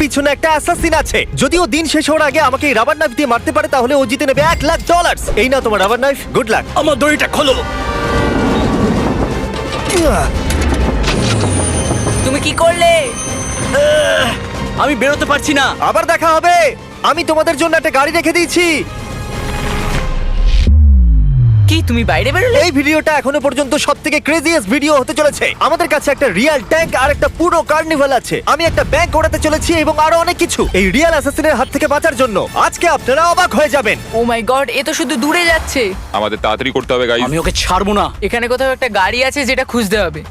পিছনে একটা অ্যাসাসিন আছে। যদিও দিন শেষ হওয়ার আগে আমাকে এই রাবার নাইফ দিয়ে মারতে পারে তাহলে ও জিতে নেবে $1,00,000। এই নাও তোমার রাবার নাইফ, গুড লাক। আমার দড়িটা খোলো। তুমি কি করলে? আমি বেরোতে পারছি না। আবার দেখা হবে। আমি তোমাদের জন্য একটা গাড়ি রেখে দিয়েছি। কি তুমি বাইরে বেরোলে? এই ভিডিওটা এখনো পর্যন্ত সবথেকে ক্রেজিয়েস্ট ভিডিও হতে চলেছে। আমাদের কাছে একটা রিয়েল ট্যাঙ্ক আর একটা পুরো কার্নিভাল আছে। আমি একটা ব্যাংক ওড়াতে চলেছি এবং আরো অনেক কিছু। এই রিয়েল অ্যাসাসিনের হাত থেকে বাঁচার জন্য আজকে আপনারা অবাক হয়ে যাবেন। ও মাই গড, এ তো শুধু দূরে যাচ্ছে। আমাদের তাড়াতাড়ি করতে হবে গাইজ। আমি ওকে ছাড়বো না। এখানে কোথাও একটা গাড়ি আছে যেটা খুঁজতে হবে।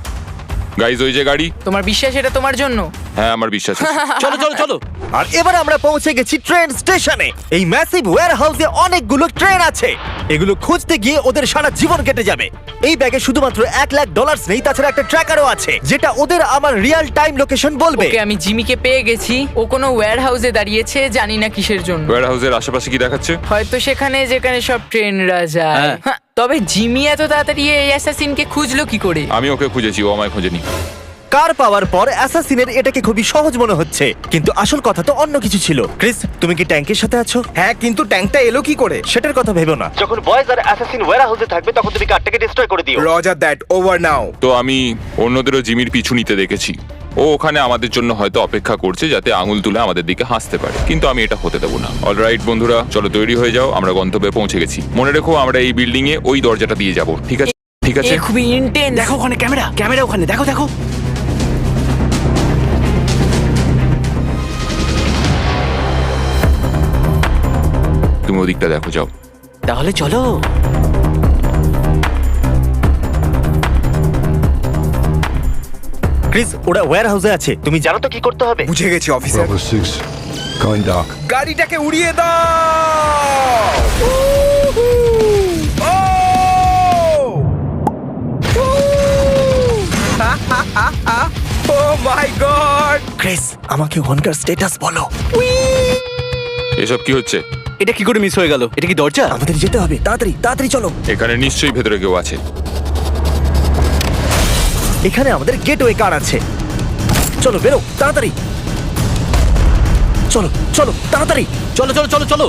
গাইজ ওই যে গাড়ি। তোমার বিশ্বাস এটা তোমার জন্য? হ্যাঁ আমার বিশ্বাস আছে। চলো চলো চলো। আর এবার আমরা পৌঁছে গেছি ট্রেন স্টেশনে। এই ম্যাসিভ ওয়্যারহাউসে অনেকগুলো ট্রেন আছে। এগুলো খুঁজতে গিয়ে ওদের সারা জীবন কেটে যাবে। এই ব্যাগে শুধুমাত্র $1,00,000 নেই, তাছাড়া একটা ট্র্যাকারও আছে যেটা ওদের আমার রিয়েল টাইম লোকেশন বলবে। ওকে, আমি জিমিকে পেয়ে গেছি। ও কোনো ওয়্যার হাউসে দাঁড়িয়েছে, জানি না কিসের জন্য। ওয়্যার হাউসের আশেপাশে কি দেখাচ্ছে? হয়তো সেখানে যেখানে সব ট্রেনরা যায়। হ্যাঁ। হ্যাঁ, তবে জিমি এত তাড়াতাড়ি এই অ্যাসাসিনকে খুঁজলো কি করে? আমি ওকে খুঁজেছি, ও আমায় খোঁজেনি। কার পাওয়ার পর অ্যাসাসিনের এটাকে খুবই সহজ মনে হচ্ছে, কিন্তু আসল কথা তো অন্য কিছু ছিল। ক্রিস, তুমি কি ট্যাঙ্কের সাথে আছো? হ্যাঁ, কিন্তু ট্যাঙ্কটা এলো কি করে? সেটার কথা ভেবো না। যখন বয়েজ আর অ্যাসাসিন ওয়্যারহাউসে থাকবে তখন তুমি কারটাকে ডিস্ট্রয় করে দিও। রজার দ্যাট, ওভার নাও। তো আমি অন্যদেরও জিমির পিছু নিতে দেখেছি। ও ওখানে আমাদের জন্য হয়তো অপেক্ষা করছে যাতে আঙুল তুলে আমাদের দিকে হাসতে পারে, কিন্তু আমি এটা হতে দেবো না। অলরাইট বন্ধুরা, চলো তৈরি হয়ে যাও, আমরা গন্তব্যে পৌঁছে গেছি। মনে রেখো আমরা এই বিল্ডিং এ ওই দরজাটা দিয়ে যাব, ঠিক আছে? ঠিক আছে। এ খুবই ইন্টেন্স। দেখো ওখানে ক্যামেরা, ক্যামেরা ওখানে দেখো দেখো। তুমি ওদিকটা দেখো, যাও। তাহলে চলো। ক্রিস, ওরা ওয়্যারহাউসে আছে। তুমি জানো তো কি করতে হবে? বুঝে গেছি অফিসার। Bravo 6, going dark. গাড়িটাকে উড়িয়ে দাও। ও ও মাই গড। ক্রিস, আমাকে ওখানকার স্ট্যাটাস বলো। এসব কি হচ্ছে? এটা কি করে মিস হয়ে গেল? এটা কি দরজা? আমাদের যেতে হবে, তাড়াতাড়ি তাড়াতাড়ি চলো। এখানে নিশ্চয়ই ভেতরে কেউ আছে। এখানে আমাদের গেটওয়ে কার আছে। চলো বেরো তাড়াতাড়ি। চলো চলো তাড়াতাড়ি। চলো চলো চলো চলো।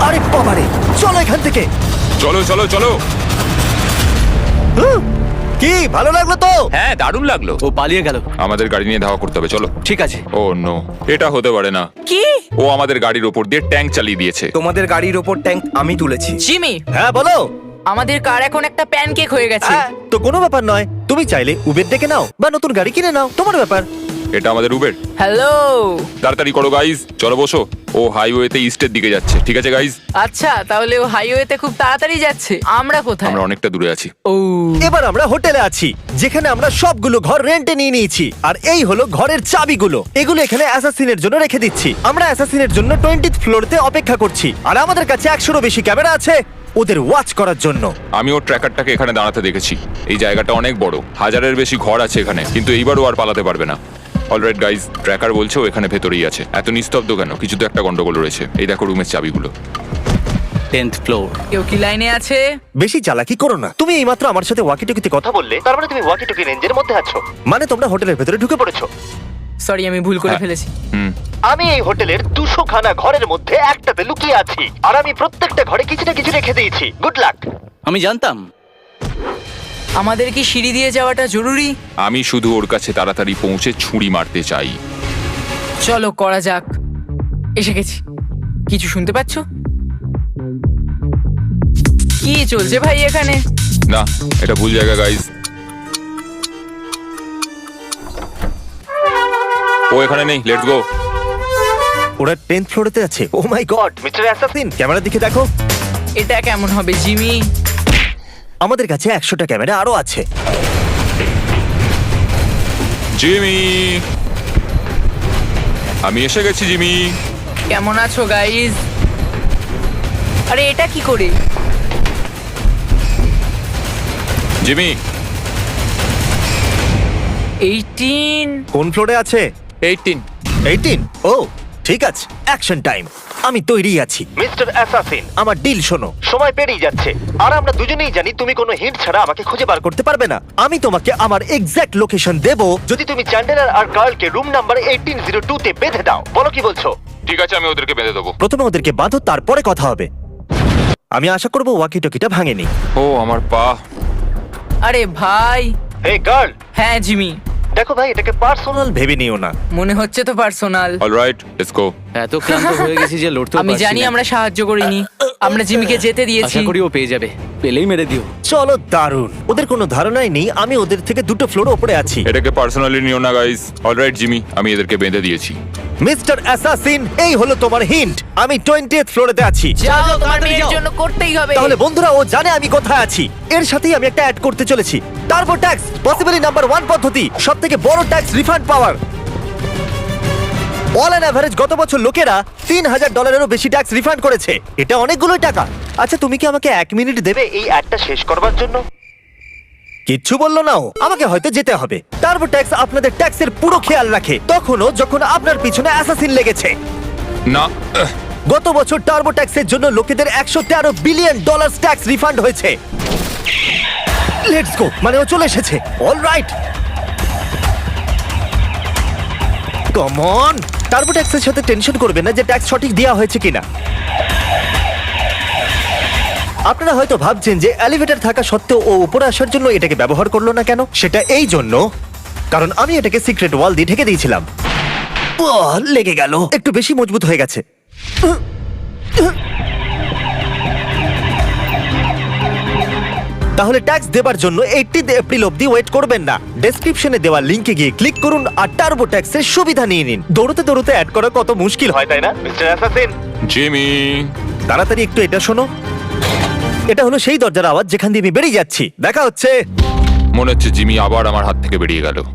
আরে বাবারে, চলো এখান থেকে। চলো চলো চলো। হুঁ, কি ভালো লাগলো তো? হ্যাঁ, দারুণ লাগলো। ও পালিয়ে গেল। আমাদের গাড়ি নিয়ে ধাওয়া করতে হবে, চলো। ঠিক আছে। ও নো, এটা হতে পারে না। কি? ও আমাদের গাড়ির ওপর দিয়ে ট্যাঙ্ক চালিয়ে দিয়েছে। তোমাদের গাড়ির ওপর ট্যাঙ্ক আমি তুলেছি। জিমি, হ্যাঁ বলো। আমাদের কার এখন একটা প্যানকেক হয়ে গেছে। হ্যাঁ, তো কোনো ব্যাপার নয়। তুমি চাইলে উবের ডেকে নাও বা নতুন গাড়ি কিনে নাও, তোমার ব্যাপার। এটা আমাদের উবের। হ্যালো। তাড়াতাড়ি করো গাইজ, চলো বসো। ও হাইওয়েতে ইস্টের দিকে যাচ্ছে, ঠিক আছে গাইজ? আচ্ছা, তাহলে ও হাইওয়েতে খুব তাড়াতাড়ি যাচ্ছে। আমরা কোথায়? আমরা অনেকটা দূরে আছি। ও, এবার আমরা হোটেলে আছি, যেখানে আমরা সবগুলো ঘর রেন্টে নিয়ে নিয়েছি। আর এই হলো ঘরের চাবিগুলো। এগুলো এখানে অ্যাসাসিনের জন্য রেখে দিচ্ছি। আমরা অ্যাসাসিনের জন্য 20th ফ্লোরতে অপেক্ষা করছি। আর আমাদের কাছে 100-রও বেশি ক্যামেরা আছে ওদের ওয়াচ করার জন্য। আমি ওর ট্র্যাকারটাকে এখানে দাঁড়াতে দেখেছি। এই জায়গাটা অনেক বড়, 1000-এর বেশি ঘর আছে এখানে, কিন্তু এইবারও আর পালাতে পারবে না। অলরাইট গাইজ, ট্র্যাকার বলছে ও এখানে ভেতরেই আছে। এত নিস্তব্ধ কেন? কিছু তো একটা গন্ডগোল রয়েছে। এই দেখো রুমের চাবিগুলো। 10th floor. কেউ কি লাইনে আছে? বেশি চালাকি করো না। তুমি এইমাত্র আমার সাথে ওয়াকিটকিতে কথা বললে, তার মানে তুমি ওয়াকিটকি রেঞ্জের মধ্যে আছো। মানে তোমরা হোটেলের ভেতরে ঢুকে পড়েছো। সরি, আমি ভুল করে হ্যাঁ। ফেলেছি। হুম। আমি এই হোটেলের 200 খানা ঘরের মধ্যে একটাতে লুকিয়ে আছি। আর আমি প্রত্যেকটা ঘরে কিছু না কিছু রেখে দিয়েছি। Good luck. আমি জানতাম। আমাদের কি সিঁড়ি দিয়ে যাওয়াটা জরুরি? আমি শুধু ওর কাছে তাড়াতাড়ি পৌঁছে ছুরি মারতে চাই। চলো করা যাক। এসে গেছি। কিছু শুনতে পাচ্ছ? কি চলছে ভাই এখানে? না, এটা ভুল জায়গা গাইজ। ও এখানে নেই, লেটস গো। ওরা 10th ফ্লোরেতে আছে। ও মাই গড, মিস্টার অ্যাসাসিন, ক্যামেরার দিকে দেখো। এটা কেমন হবে জিমি? আমাদের কাছে 100টা ক্যামেরা আরো আছে। জিমি, আমি এসে গেছি জিমি। কেমন আছো গাইজ? আরে এটা কি করে? জিমি, 18। কোন ফ্লোরে আছে? 18। 18? ও ঠিক আছে, অ্যাকশন টাইম। আমি তৈরি আছি মিস্টার অ্যাসাসিন। আমার ডিল শোনো, সময় পেরিয়ে যাচ্ছে আর আমরা দুজনেই জানি তুমি কোনো হিন্ট ছাড়া আমাকে খুঁজে বার করতে পারবে না। আমি তোমাকে আমার এক্সাক্ট লোকেশন দেব যদি তুমি চ্যান্ডেলার আর কার্লকে রুম নাম্বার 1802 তে বেঁধে দাও। বলো কি বলছো? ঠিক আছে, আমি ওদেরকে বেঁধে দেবো। প্রথমে ওদেরকে বাঁধো, তারপরে কথা হবে। আমি আশা করবো ওয়াকি টকিটা ভাঙেনি। ও আমার পা। আরে ভাই। এই গার্ল, হ্যাঁ জিমি, দেখো ভাই, এটাকে পার্সোনাল ভেবে নিও না। মনে হচ্ছে তো পার্সোনাল। Alright, let's go. এত ক্লান্ত হয়ে গেছি যে লড়তেও আমি পারছি জানি না। আমরা সাহায্য করিনি, আমরা জিমিকে যেতে দিয়েছি। আশা করি ও পেয়ে যাবে, পেলেই মেরে দিও। চলো, দারুণ। ওদের কোনো ধারণাই নেই আমি ওদের থেকে 2টো ফ্লোর উপরে আছি। এটাকে পার্সোনালি নিও না গাইস। অলরাইট জিমি, আমি এদেরকে বেঁধে দিয়েছি। মিস্টার অ্যাসাসিন, এই হলো তোমার হিন্ট। আমি 20th ফ্লোরেতে আছি। যাও, তোমার তাড়াতাড়ি মেয়ের যাও। জন্য করতেই হবে। তাহলে বন্ধুরা, ও জানে আমি কোথায় আছি। এর সাথেই আমি একটা অ্যাড করতে চলেছি, টার্বো ট্যাক্স, পসিবলি নাম্বার 1 পদ্ধতি, সবথেকে বড় tax refund power. All an average গত বছর লোকেরা $3000 বেশি ট্যাক্স রিফান্ড করেছে। এটা অনেকগুলোই টাকা। আচ্ছা, তুমি কি আমাকে 1 মিনিট দেবে এই অ্যাডটা শেষ করবার জন্য? কিচ্ছু বললো না ও। আমাকে হয়তো যেতে হবে। টার্বো ট্যাক্স আপনাদের ট্যাক্সের পুরো খেয়াল রাখে, তখনও যখন আপনার পিছনে অ্যাসাসিন লেগেছে। না, গত বছর টার্বো ট্যাক্সের জন্য লোকেদের $113 বিলিয়ন ট্যাক্স রিফান্ড হয়েছে। লেটস গো, মানে ও চলে এসেছে। Alright, come on. টার্বো ট্যাক্সের সাথে টেনশন করবেন না যে ট্যাক্স সঠিক দেওয়া হয়েছে কিনা। আপনারা হয়তো ভাবছেন যে এলিভেটর থাকা সত্ত্বেও ও উপরে আসার জন্য এটাকে ব্যবহার করলো না কেন। সেটা এই জন্য কারণ আমি এটাকে সিক্রেট ওয়াল দিয়ে ঢেকে দিয়েছিলাম। লেগে গেল, একটু বেশি মজবুত হয়ে গেছে। তাহলে ট্যাক্স দেবার জন্য 18 এপ্রিল অবধি ওয়েট করবেন না। ডেসক্রিপশনে দেওয়া লিংকে গিয়ে ক্লিক করুন আর টার্বো ট্যাক্সের সুবিধা নিয়ে নিন। দৌড়তে দৌড়তে অ্যাড করা কত মুশকিল হয়, তাই না মিস্টার অ্যাসাসিন? জিমি। তাড়াতাড়ি একটু এটা শোনো। এটা হলো সেই দরজার আওয়াজ যেখান দিয়ে আমি বেরিয়ে যাচ্ছি। দেখা হচ্ছে। মনে হচ্ছে জিমি আবার আমার হাত থেকে বেরিয়ে গেল।